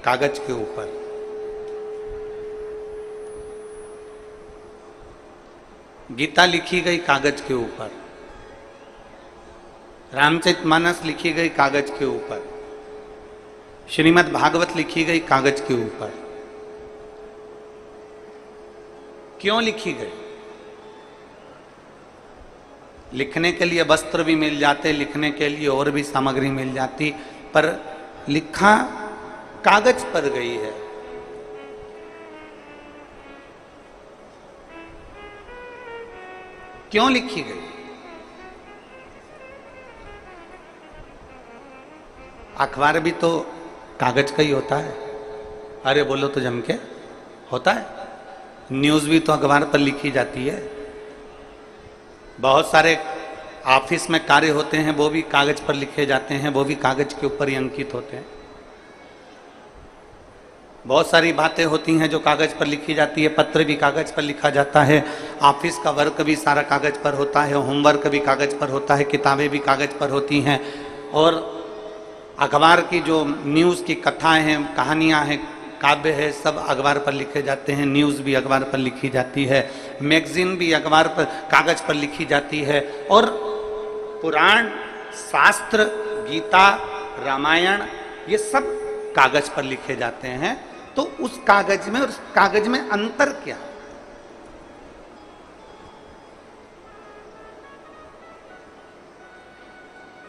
कागज के ऊपर। गीता लिखी गई कागज के ऊपर, रामचरितमानस लिखी गई कागज के ऊपर, श्रीमद् भागवत लिखी गई कागज के ऊपर। क्यों लिखी गई? लिखने के लिए वस्त्र भी मिल जाते, लिखने के लिए और भी सामग्री मिल जाती, पर लिखा कागज पर गई है। क्यों लिखी गई? अखबार भी तो कागज का ही होता है। अरे बोलो तो जम के होता है। न्यूज भी तो अखबार पर लिखी जाती है। बहुत सारे ऑफिस में कार्य होते हैं, वो भी कागज पर लिखे जाते हैं, वो भी कागज के ऊपर ही अंकित होते हैं। बहुत सारी बातें होती हैं जो कागज पर लिखी जाती है, पत्र भी कागज पर लिखा जाता है, ऑफिस का वर्क भी सारा कागज पर होता है, होमवर्क भी कागज पर होता है, किताबें भी कागज पर होती हैं, और अखबार की जो न्यूज़ की कथाएं हैं, कहानियां हैं, काव्य है, सब अखबार पर लिखे जाते हैं। न्यूज़ भी अखबार पर लिखी जाती है, मैगजीन भी अखबार पर कागज पर लिखी जाती है, और पुराण, शास्त्र, गीता, रामायण, ये सब कागज पर लिखे जाते हैं। तो उस कागज में और उस कागज में अंतर क्या?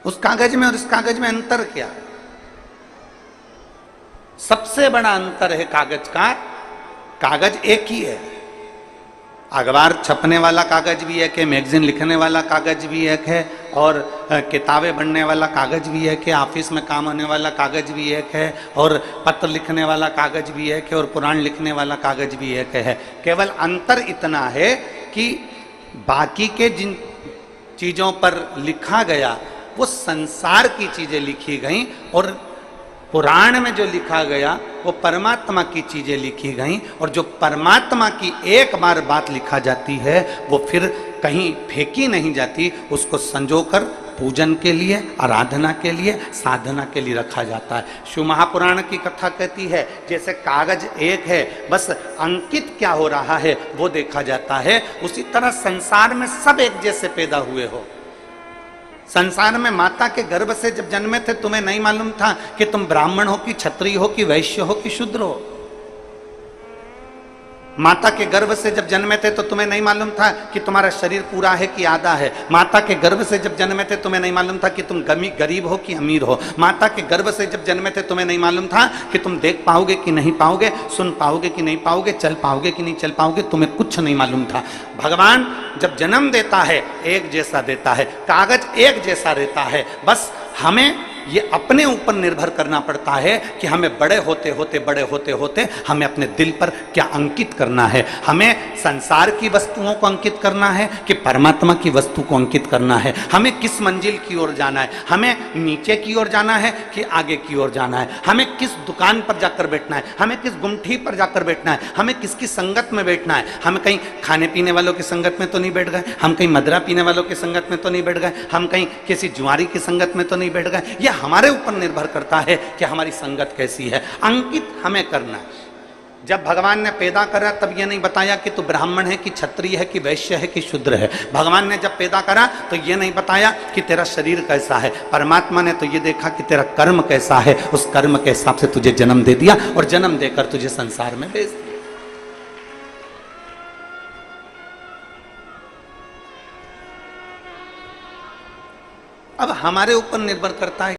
उस कागज में और इस कागज में अंतर क्या? सबसे बड़ा अंतर है कागज का, कागज एक ही है। अखबार छपने वाला कागज भी एक है, मैगजीन लिखने वाला कागज भी एक है, और किताबें बनने वाला कागज भी एक है, ऑफिस में काम होने वाला कागज भी एक है, और पत्र लिखने वाला कागज भी एक है, और पुराण लिखने वाला कागज भी एक है। केवल अंतर इतना है कि बाकी के जिन चीज़ों पर लिखा गया वो संसार की चीज़ें लिखी गई, और पुराण में जो लिखा गया वो परमात्मा की चीजें लिखी गई। और जो परमात्मा की एक बार बात लिखा जाती है वो फिर कहीं फेंकी नहीं जाती, उसको संजोकर पूजन के लिए, आराधना के लिए, साधना के लिए रखा जाता है। शिव महापुराण की कथा कहती है जैसे कागज एक है, बस अंकित क्या हो रहा है वो देखा जाता है, उसी तरह संसार में सब एक जैसे पैदा हुए हो। संसार में माता के गर्भ से जब जन्मे थे तुम्हें नहीं मालूम था कि तुम ब्राह्मण हो कि क्षत्रिय हो कि वैश्य हो कि शूद्र हो। माता के गर्भ से जब जन्मे थे तो तुम्हें नहीं मालूम था कि तुम्हारा शरीर पूरा है कि आधा है। माता के गर्भ से जब जन्मे थे तुम्हें नहीं मालूम था कि तुम गरीब हो कि अमीर हो। माता के गर्भ से जब जन्मे थे तुम्हें नहीं मालूम था कि तुम देख पाओगे कि नहीं पाओगे, सुन पाओगे कि नहीं पाओगे, चल पाओगे कि नहीं चल पाओगे, तुम्हें कुछ नहीं मालूम था। भगवान जब जन्म देता है एक जैसा देता है, कागज एक जैसा रहता है, बस हमें ये अपने ऊपर निर्भर करना पड़ता है कि हमें बड़े होते होते हमें अपने दिल पर क्या अंकित करना है। हमें संसार की वस्तुओं को अंकित करना है कि परमात्मा की वस्तु को अंकित करना है। हमें किस मंजिल की ओर जाना है, हमें नीचे की ओर जाना है कि आगे की ओर जाना है, हमें किस दुकान पर जाकर बैठना है, हमें किस गुमठी पर जाकर बैठना है, हमें किसकी संगत में बैठना है। हम कहीं खाने पीने वालों की संगत में तो नहीं बैठ गए, हम कहीं मदरा पीने वालों की संगत में तो नहीं बैठ गए, हम कहीं किसी जुआरी की संगत में तो नहीं बैठ गए। यह हमारे ऊपर निर्भर करता है कि हमारी संगत कैसी है। अंकित हमें करना है। जब भगवान ने पैदा करा तब यह नहीं बताया कि तू ब्राह्मण है कि क्षत्रिय है कि वैश्य है कि शूद्र है। भगवान ने जब पैदा करा तो यह नहीं बताया कि तेरा शरीर कैसा है। परमात्मा ने तो यह देखा कि तेरा कर्म कैसा है, उस कर्म के हिसाब से तुझे जन्म दे दिया और जन्म देकर तुझे संसार में भेज दिया। अब हमारे ऊपर निर्भर करता है